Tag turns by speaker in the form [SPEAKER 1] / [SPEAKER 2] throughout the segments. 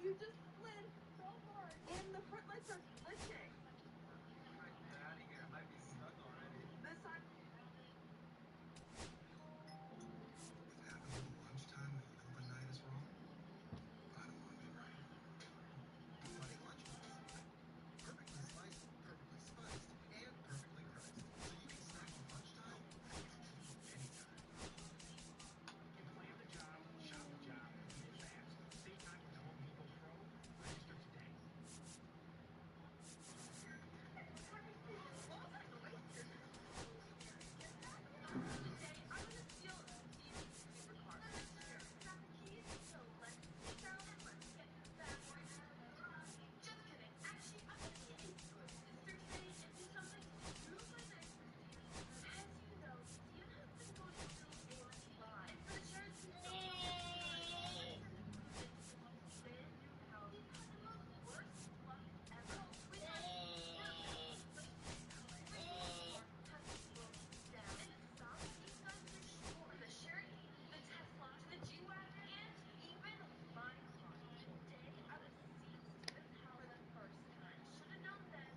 [SPEAKER 1] You just slid so hard, and the front lights are glitching.
[SPEAKER 2] Get out of here. I might be stuck already.
[SPEAKER 1] This side.
[SPEAKER 3] If having a little lunchtime in the middle of the night is wrong, I don't want to be right. Funny Lunchables. Perfectly sliced, perfectly spiced, and perfectly priced. So you can snack at lunchtime anytime.
[SPEAKER 4] You plan the job, shop the job, do it fast. Save time with the Home Depot Pro. Register today.
[SPEAKER 1] Today, I'm gonna steal Steve's supercar. Sure. Got the keys, so let's go and let's get that right now. Just kidding. Actually, I'm gonna be a good sister today and do something super nice for Steve. As you know, Steve has been going through a lot. And for sure, Steve has been how Steve had the most worst luck ever. We had the Sherry, the Tesla, the G-Wagon, and even my car. Today, I was seeing Stephen's house for the first time. Should have known then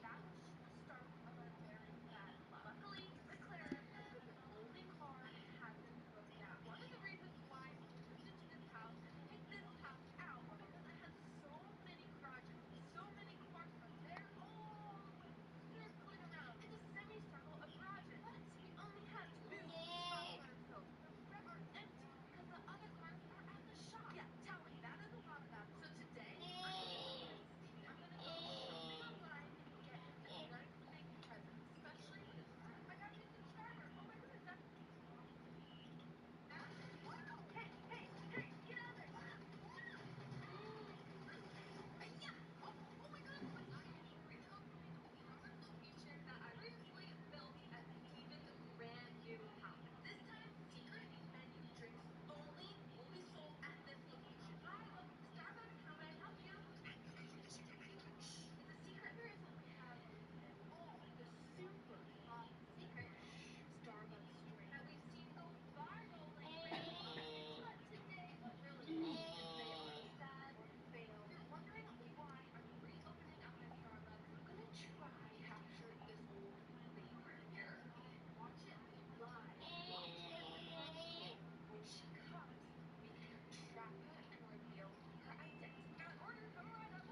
[SPEAKER 1] that was just the start of our very bad luck. Luckily, the McLaren, the only car, hasn't broken down. One of the reasons why we moved into this house and picked this house out was because it had so many garages, so many cars from there all the way circling around in a semicircle of garages. But we only had two spots on field. The rest are empty because the other cars are at the shop. Yeah, tell me, that is a lot of that. So today, I'm gonna go shopping online and get him a nice big present, especially this time. I got him the charger. Oh my goodness, that's... Hey, hey, hey, get out of there! Yeah! Oh my goodness, I am relocating to the perfect location that I recently built at Steven's brand new house. This time, secret menu drinks only will be sold at this location. Hi, welcome to Starbucks. How may I help you? It's a secret. Seriously, we have all the super top secret Starbucks drinks that we've seen go viral lately. But today, what really makes they are sad or fail. If you're wondering why I'm reopening up my Starbucks, I'm gonna try to capture this old flavor here. Watch it live. Watch it. When she comes, we can trap her and reveal her identity. Got an order, come right up.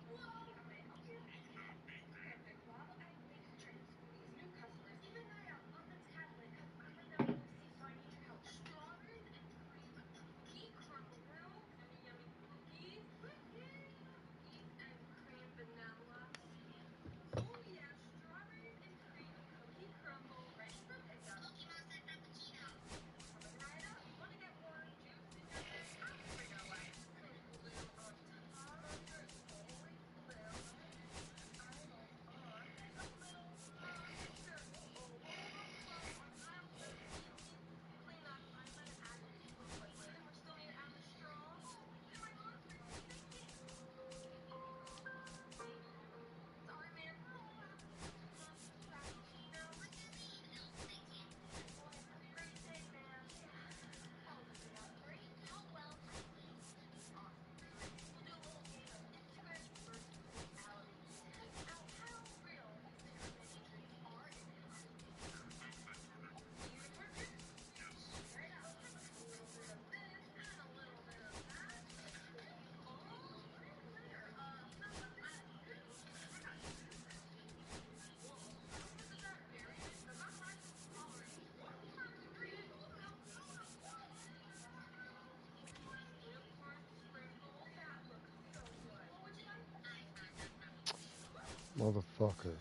[SPEAKER 1] Whoa! How may I help you? Perfect. While I make drinks for these new customers, keep an eye out on the tablet because I'm gonna see if I need your help. Strawberries and cream cookie crumble. Yummy, yummy cookies. Cookies and cream vanilla. Oh yeah, strawberries and cream cookie crumble. Ready for pickup. Cookie monster frappuccino. Coming right up. Want to get more juice in your drink? I can bring it away. Some glue on top. There's always glue.
[SPEAKER 5] Motherfucker.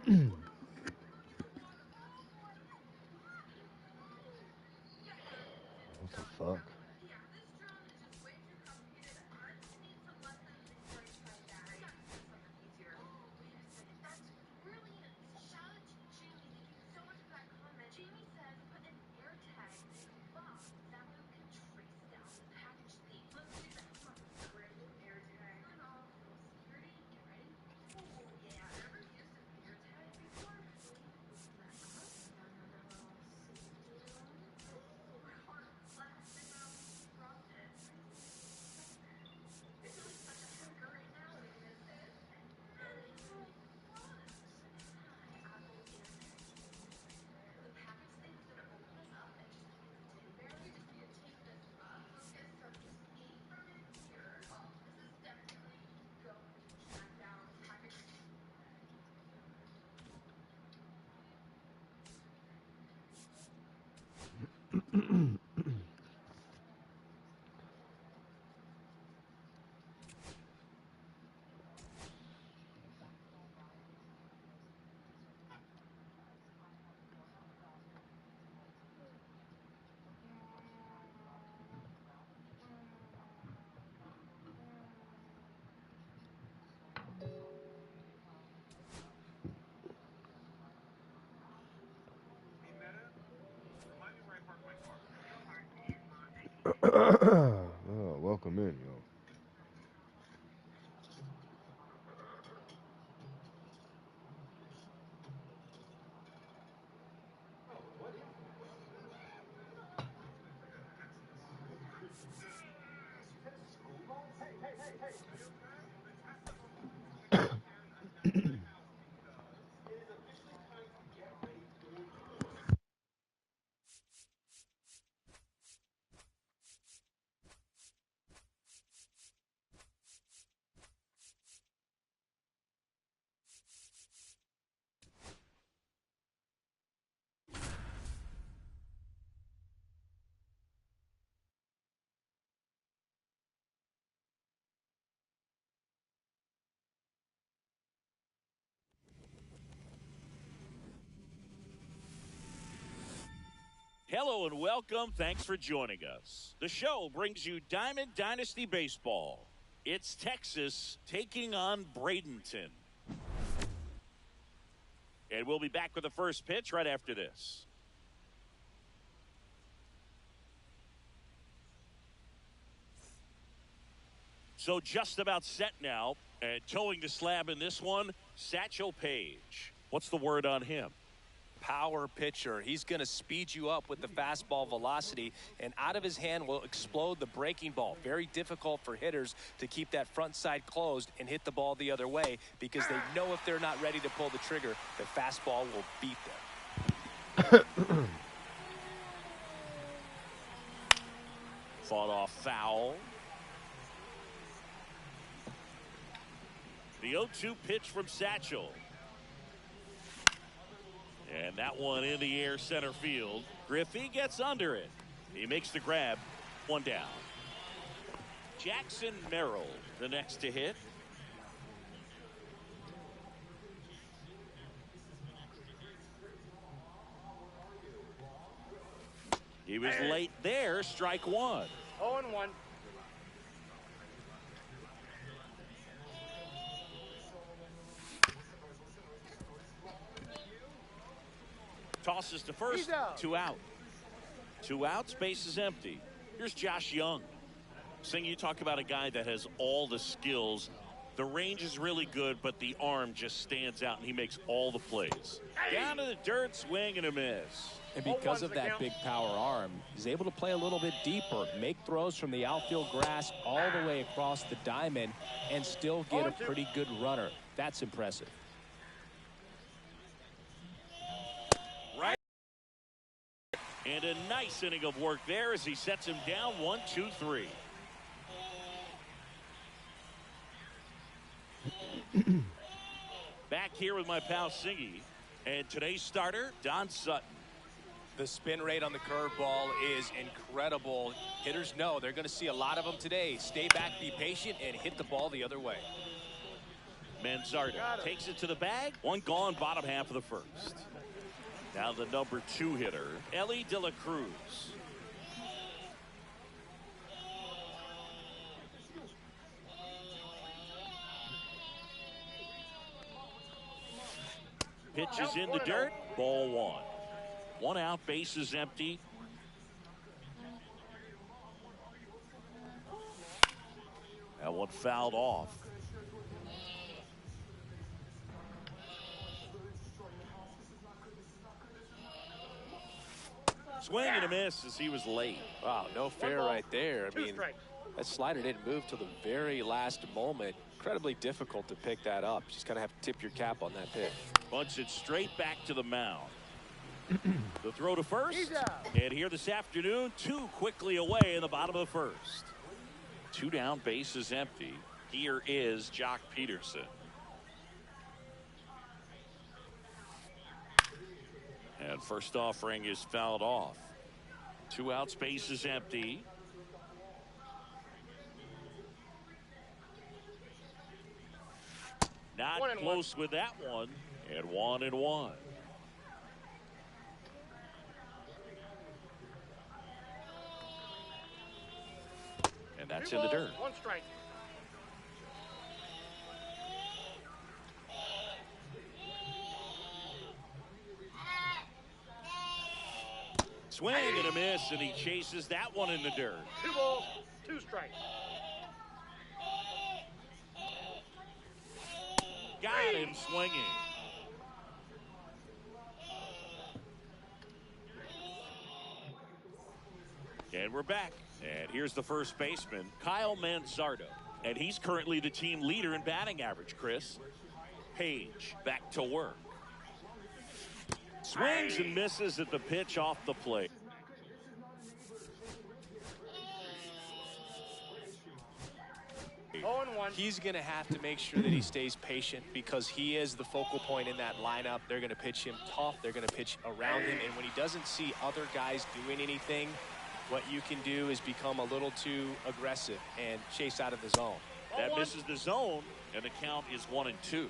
[SPEAKER 5] What the fuck?
[SPEAKER 1] Yeah, this drum is just way too complicated. I need some lessons before I try that. I got something easier. Oh, wait a second. That's brilliant. Shout out to Jamie. Thank you so much for that comment. Jamie says put an air tag in the box. That way we can trace down the package thief. Let's do that. Come on. Great air tag. Turn off full security. Get ready. Oh, yeah. Ever used an air tag before? Open that up. Down another little safety room. Ooh, hard plastic. Dropped it. You're feeling such a hacker right now. I miss it. Apple AirTag. The package thing is gonna open this up and just put the teddy bear. You just need to take this up. Focus some escape from in here. Oh, this is definitely going to track down the package.
[SPEAKER 4] Hey, Meta, remind me where I park my car.
[SPEAKER 5] Oh, welcome in, yo.
[SPEAKER 4] Oh, what is this? Is this school bus? Hey, hey, hey, hey! Are you okay? The test of the upstairs at 99 house because it is officially time to get ready for school.
[SPEAKER 6] Hello and welcome. Thanks for joining us. The show brings you Diamond Dynasty Baseball. It's Texas taking on Bradenton. And we'll be back with the first pitch right after this. So just about set now. And towing the slab in this one, Satchel Paige. What's the word on him?
[SPEAKER 7] Power pitcher. He's going to speed you up with the fastball velocity, and out of his hand will explode the breaking ball. Very difficult for hitters to keep that front side closed and hit the ball the other way because they know if they're not ready to pull the trigger, the fastball will beat them.
[SPEAKER 6] Fought off foul. The 0-2 pitch from Satchel. And that one in the air center field. Griffey gets under it. He makes the grab. One down. Jackson Merrill, the next to hit. He was late there. Strike one.
[SPEAKER 2] 0-1.
[SPEAKER 6] Tosses to first.
[SPEAKER 2] Out.
[SPEAKER 6] 2 out. 2 outs. Base is empty. Here's Josh Young. Sing, you talk about a guy that has all the skills. The range is really good, but the arm just stands out, and he makes all the plays. Down to the dirt, swing and a miss.
[SPEAKER 7] And because of that big power arm, he's able to play a little bit deeper, make throws from the outfield grass all the way across the diamond, and still get a pretty good runner. That's impressive.
[SPEAKER 6] Right. And a nice inning of work there as he sets him down 1-2-3. Back here with my pal Singy, and today's starter, Don Sutton.
[SPEAKER 7] The spin rate on the curveball is incredible. Hitters know they're going to see a lot of them today. Stay back, be patient, and hit the ball the other way.
[SPEAKER 6] Manzardo takes it to the bag. One gone, bottom half of the first. Now the number 2 hitter, Ellie De La Cruz. Pitch is in the dirt. Ball 1. 1 out, bases empty. That one fouled off. Swing and a miss as he was late.
[SPEAKER 7] Wow, no fair right there. I mean, that slider didn't move till the very last moment. Incredibly difficult to pick that up. Just kind of have to tip your cap on that pitch.
[SPEAKER 6] Bunts it straight back to the mound. The throw to first. And here this afternoon, 2 quickly away in the bottom of the first. 2 down, bases empty. Here is Jock Peterson. And first offering is fouled off. 2 outs, bases empty. Not close with that one. And 1-1. And that's in the dirt.
[SPEAKER 4] 1 strike.
[SPEAKER 6] Swing and a miss, and he chases that one in the dirt.
[SPEAKER 4] 2 balls, 2 strikes.
[SPEAKER 6] Got him swinging. And we're back. And here's the first baseman, Kyle Manzardo. And he's currently the team leader in batting average, Chris. Page back to work. Swings and misses at the pitch off the plate.
[SPEAKER 7] He's going to have to make sure that he stays patient because he is the focal point in that lineup. They're going to pitch him tough. They're going to pitch around him. And when he doesn't see other guys doing anything, what you can do is become a little too aggressive and chase out of the zone.
[SPEAKER 6] That misses the zone, and the count is 1-2.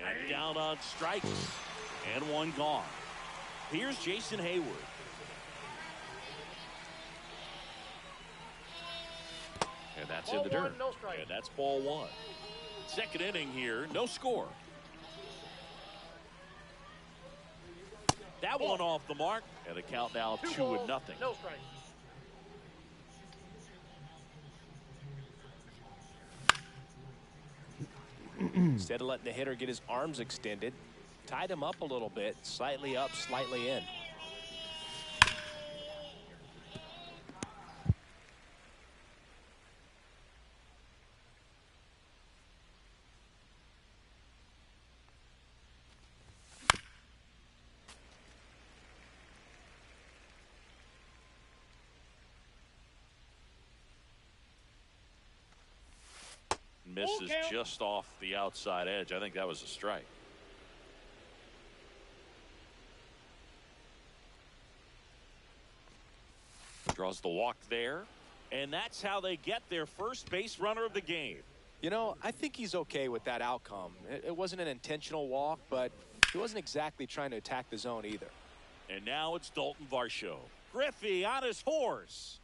[SPEAKER 6] And down on strikes, and 1 gone. Here's Jason Hayward. And that's in the dirt.
[SPEAKER 4] No strike.
[SPEAKER 6] And that's ball 1. Second inning here, no score. That one off the mark, and the count now 2-0.
[SPEAKER 4] No strike.
[SPEAKER 7] Instead of letting the hitter get his arms extended, tied him up a little bit, slightly up, slightly in.
[SPEAKER 6] Misses just off the outside edge. I think that was a strike. Draws the walk there. And that's how they get their first base runner of the game.
[SPEAKER 7] You know, I think he's okay with that outcome. It wasn't an intentional walk, but he wasn't exactly trying to attack the zone either.
[SPEAKER 6] And now it's Dalton Varsho. Griffey on his horse.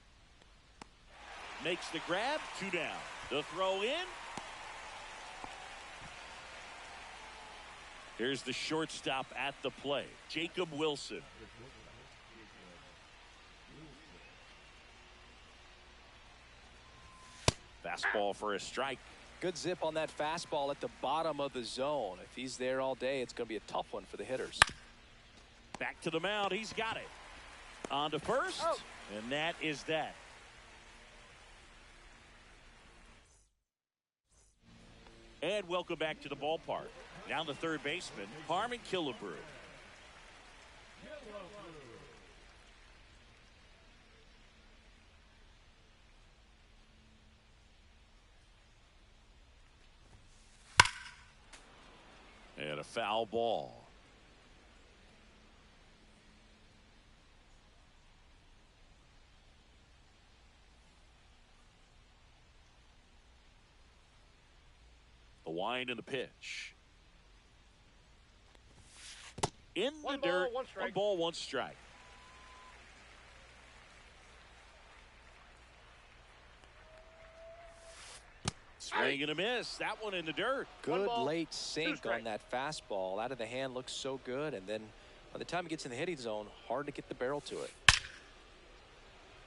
[SPEAKER 6] Makes the grab, 2 down. The throw in. Here's the shortstop at the play, Jacob Wilson. Fastball for a strike.
[SPEAKER 7] Good zip on that fastball at the bottom of the zone. If he's there all day, it's going to be a tough one for the hitters.
[SPEAKER 6] Back to the mound. He's got it. On to first. And that is that. And welcome back to the ballpark. Now the third baseman, Harmon Killebrew. And a foul ball. wind in the pitch. In
[SPEAKER 8] One
[SPEAKER 6] the dirt.
[SPEAKER 8] ball, one strike.
[SPEAKER 6] 1 ball, 1 strike. Swing and a miss. That one in the dirt.
[SPEAKER 7] Good
[SPEAKER 8] ball,
[SPEAKER 7] late
[SPEAKER 8] 2
[SPEAKER 7] sink
[SPEAKER 8] strikes.
[SPEAKER 7] on that fastball. Out of the hand looks so good. And then by the time it gets in the hitting zone, hard to get the barrel to it.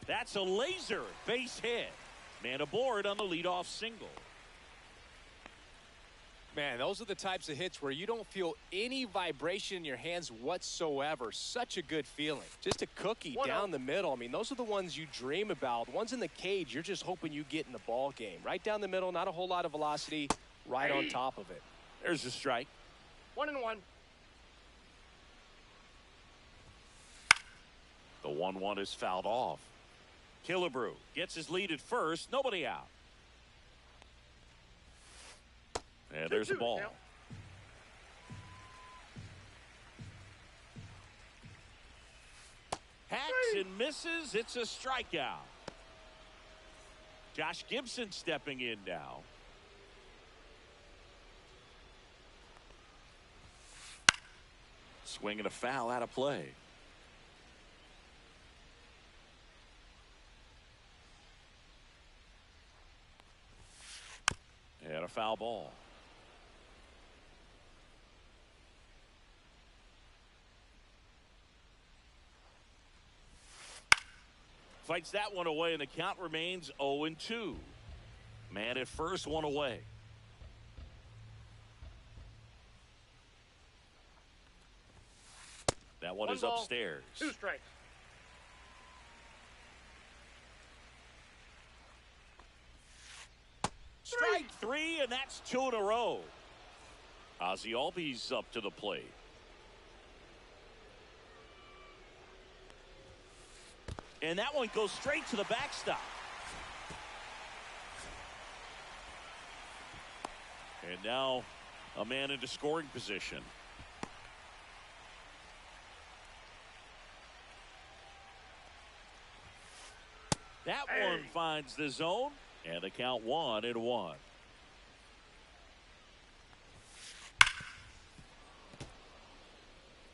[SPEAKER 6] That's a laser base hit. Man aboard on the leadoff single.
[SPEAKER 7] Man, those are the types of hits where you don't feel any vibration in your hands whatsoever. Such a good feeling. Just a cookie
[SPEAKER 8] 1-0.
[SPEAKER 7] down the middle. I mean, those are the ones you dream about. Ones in the cage, you're just hoping you get in the ball game. Right down the middle, not a whole lot of velocity, right on top of it.
[SPEAKER 6] There's a strike.
[SPEAKER 8] 1-1.
[SPEAKER 6] The 1-1 is fouled off. Killebrew gets his lead at first. Nobody out. And there's a
[SPEAKER 8] 2-2
[SPEAKER 6] ball.
[SPEAKER 8] now.
[SPEAKER 6] Hacks and misses. It's a strikeout. Josh Gibson stepping in now. Swing and a foul out of play. And a foul ball. Fights that one away, and the count remains 0-2. Man at first, 1 away. That one is
[SPEAKER 8] ball,
[SPEAKER 6] upstairs.
[SPEAKER 8] 2 strikes.
[SPEAKER 6] Strike 3, and that's 2 in a row. Ozzie Albies up to the plate. And that one goes straight to the backstop. And now a man into scoring position. That one finds the zone, and the count 1-1.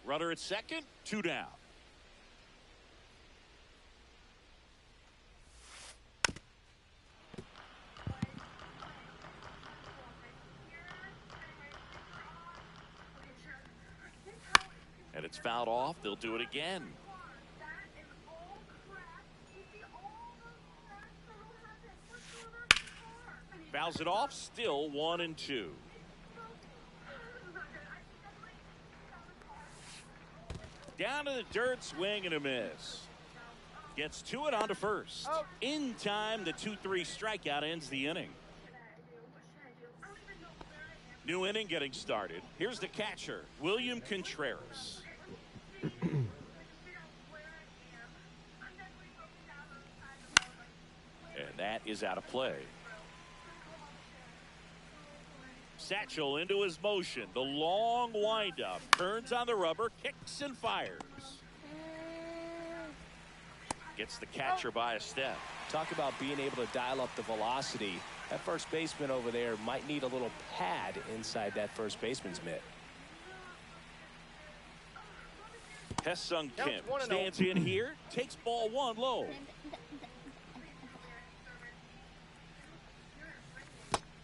[SPEAKER 6] Runner at second, 2 down. And it's fouled off. They'll do it again. Fouls it off. Still 1-2. Down to the dirt, swing and a miss. Gets to it on to first. In time, the 2-3 strikeout ends the inning. New inning getting started. Here's the catcher, William Contreras. And that is out of play. Satchel into his motion. The long windup. Turns on the rubber. Kicks and fires. Gets the catcher by a step.
[SPEAKER 7] Talk about being able to dial up the velocity. That first baseman over there might need a little pad inside that first baseman's mitt.
[SPEAKER 6] Hesung Kim
[SPEAKER 8] Counts 1-0.
[SPEAKER 6] stands in here. Takes ball 1 low.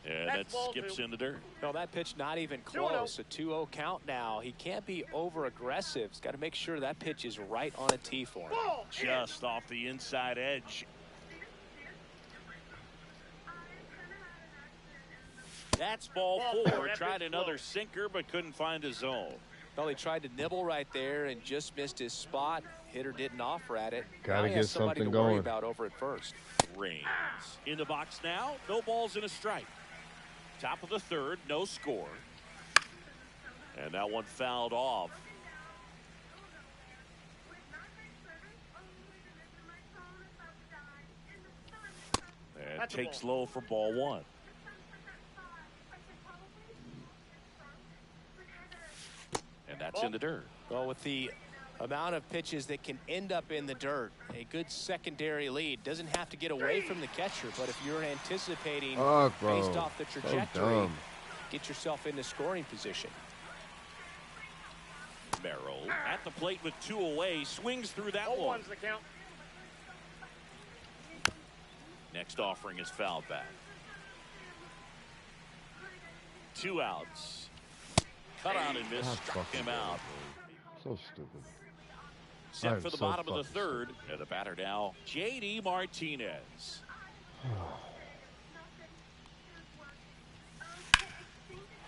[SPEAKER 6] And that
[SPEAKER 8] That's ball
[SPEAKER 6] skips
[SPEAKER 8] 2.
[SPEAKER 6] in the dirt.
[SPEAKER 7] No, that pitch not even
[SPEAKER 8] 2-0.
[SPEAKER 7] close. A 2-0 count now. He can't be over aggressive. He's got to make sure that pitch is right on a tee for him.
[SPEAKER 8] Ball in.
[SPEAKER 6] Just off the inside edge. That's ball 4.
[SPEAKER 8] That
[SPEAKER 6] Tried
[SPEAKER 8] pitch
[SPEAKER 6] another
[SPEAKER 8] low.
[SPEAKER 6] sinker, but couldn't find the zone.
[SPEAKER 7] Well, he tried to nibble right there and just missed his spot. Hitter didn't offer at it.
[SPEAKER 5] Gotta
[SPEAKER 7] Now he has
[SPEAKER 5] get
[SPEAKER 7] somebody
[SPEAKER 5] something
[SPEAKER 7] to worry
[SPEAKER 5] going.
[SPEAKER 7] about over at first.
[SPEAKER 6] Reigns in the box now. No balls and a strike. Top of the third, no score. And that one fouled off. And
[SPEAKER 8] That's a
[SPEAKER 6] takes
[SPEAKER 8] ball.
[SPEAKER 6] low for ball 1. And that's in the dirt.
[SPEAKER 7] Well, with the amount of pitches that can end up in the dirt, a good secondary lead doesn't have to get away from the catcher, but if you're anticipating
[SPEAKER 5] Fuck, bro.
[SPEAKER 7] based off the
[SPEAKER 5] So
[SPEAKER 7] trajectory,
[SPEAKER 5] dumb.
[SPEAKER 7] get yourself into scoring position.
[SPEAKER 6] Merrill at the plate with 2 away, swings through that one.
[SPEAKER 8] 0-1's the count.
[SPEAKER 6] Next offering is fouled back. 2 outs. Cut on and miss, struck him out.
[SPEAKER 5] So stupid.
[SPEAKER 6] Set for the
[SPEAKER 5] so
[SPEAKER 6] bottom of the
[SPEAKER 5] fucking
[SPEAKER 6] third. And the batter now, J.D. Martinez.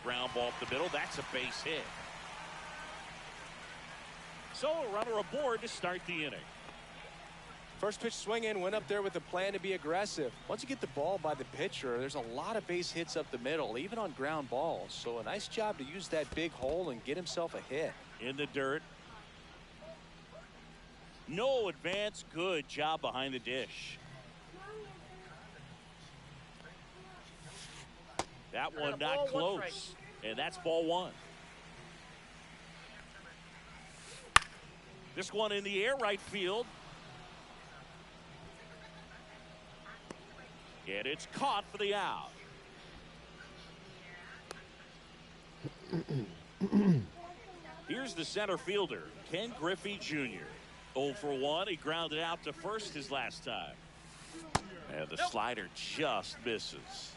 [SPEAKER 6] Ground ball up the middle. That's a base hit. So a runner aboard to start the inning.
[SPEAKER 7] First pitch swing in, went up there with a plan to be aggressive. Once you get the ball by the pitcher, there's a lot of base hits up the middle, even on ground balls. So a nice job to use that big hole and get himself a hit.
[SPEAKER 6] In the dirt. No advance. Good job behind the dish. That one not close. And that's ball 1. This one in the air, right field. And it's caught for the out. Here's the center fielder, Ken Griffey Jr. 0 for 1. He grounded out to first his last time. And the slider just misses.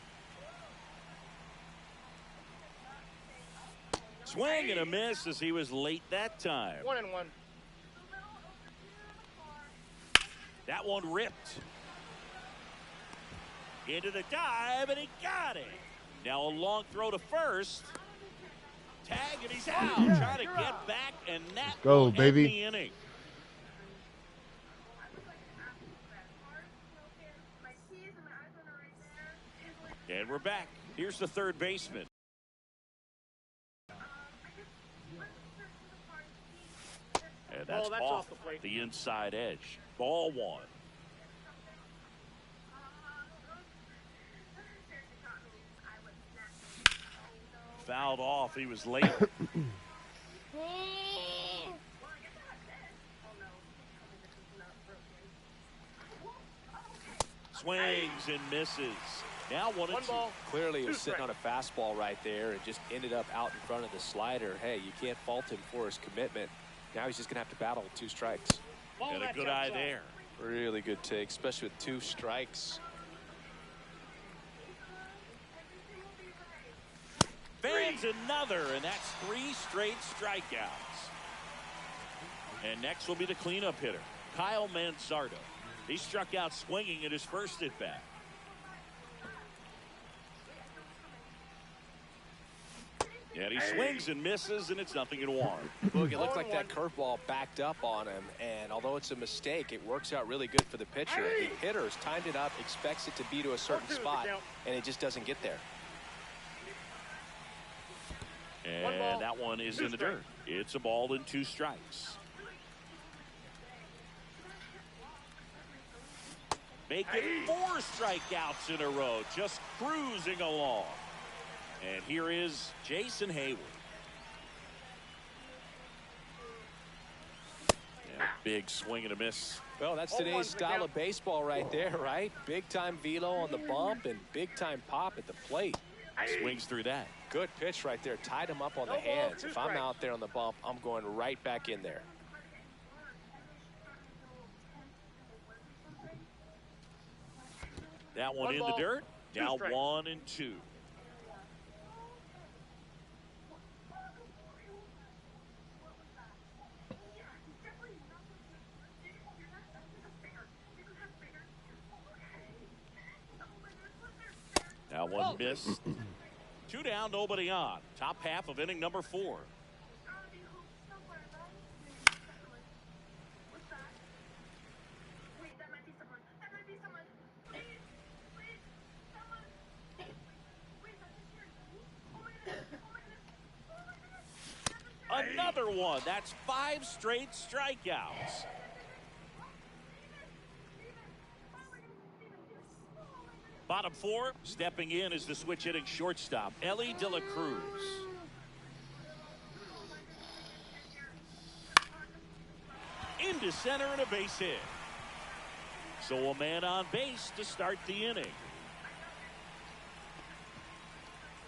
[SPEAKER 6] Swing and a miss as he was late that time.
[SPEAKER 8] 1-1.
[SPEAKER 6] That one ripped. Into the dive, and he got it. Now a long throw to first. Tag, and he's out. Trying to get back, and that
[SPEAKER 5] Go,
[SPEAKER 6] will
[SPEAKER 5] baby.
[SPEAKER 6] end the inning. And we're back. Here's the third baseman. And that's off
[SPEAKER 8] the plate.
[SPEAKER 6] the inside edge. Ball 1. Fouled off. He was late. Swings and misses. Now 1-2.
[SPEAKER 8] Ball.
[SPEAKER 7] Clearly he was
[SPEAKER 8] 2
[SPEAKER 7] sitting on a fastball right there and just ended up out in front of the slider. Hey, you can't fault him for his commitment. Now he's just going to have to battle with 2 strikes.
[SPEAKER 6] Got a good eye there.
[SPEAKER 7] Really good take, especially with 2 strikes.
[SPEAKER 6] Fans another, and that's 3 straight strikeouts. And next will be the cleanup hitter, Kyle Mansardo. He struck out swinging at his first at bat. And he swings and misses, and it's 0-1.
[SPEAKER 7] Look, it looked like that curveball backed up on him, and although it's a mistake, it works out really good for the pitcher. The hitter's timed it up, expects it to be to a certain spot, and it just doesn't get there.
[SPEAKER 6] And that one is in the dirt. It's a ball and 2 strikes. Making 4 strikeouts in a row, just cruising along. And here is Jason Hayward. Yeah, big swing and a miss.
[SPEAKER 7] Well, that's today's style of baseball right there, right? Big-time velo on the bump and big-time pop at the plate.
[SPEAKER 6] Swings through that.
[SPEAKER 7] Good pitch right there. Tied him up on the hands. If I'm out there on the bump, I'm going right back in there.
[SPEAKER 6] That one in the dirt. Now 1-2. That one missed. 2 down, nobody on. Top half of inning number 4. Another one. That's 5 straight strikeouts. Bottom 4, stepping in is the switch hitting shortstop, Ellie De La Cruz. Into center and a base hit. So a man on base to start the inning.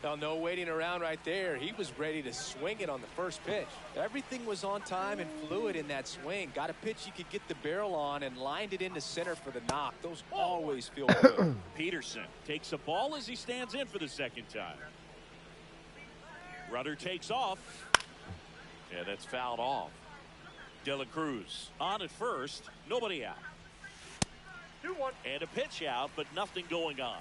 [SPEAKER 7] Well, no waiting around right there. He was ready to swing it on the first pitch. Everything was on time and fluid in that swing. Got a pitch you could get the barrel on and lined it into center for the knock. Those always feel good.
[SPEAKER 6] Peterson takes a ball as he stands in for the second time. Rudder takes off. Yeah, that's fouled off. De La Cruz on at first. Nobody out.
[SPEAKER 2] 2-1.
[SPEAKER 6] And a pitch out, but nothing going on.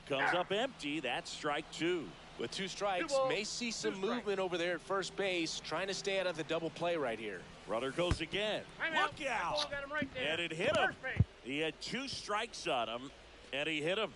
[SPEAKER 6] Comes up empty. That's strike 2.
[SPEAKER 7] With 2 strikes, may see some movement over there at first base, trying to stay out of the double play right here.
[SPEAKER 6] Rudder goes again. Look out.
[SPEAKER 2] Got him right there.
[SPEAKER 6] And it hit him.
[SPEAKER 2] First base.
[SPEAKER 6] He had 2 strikes on him, and he hit him.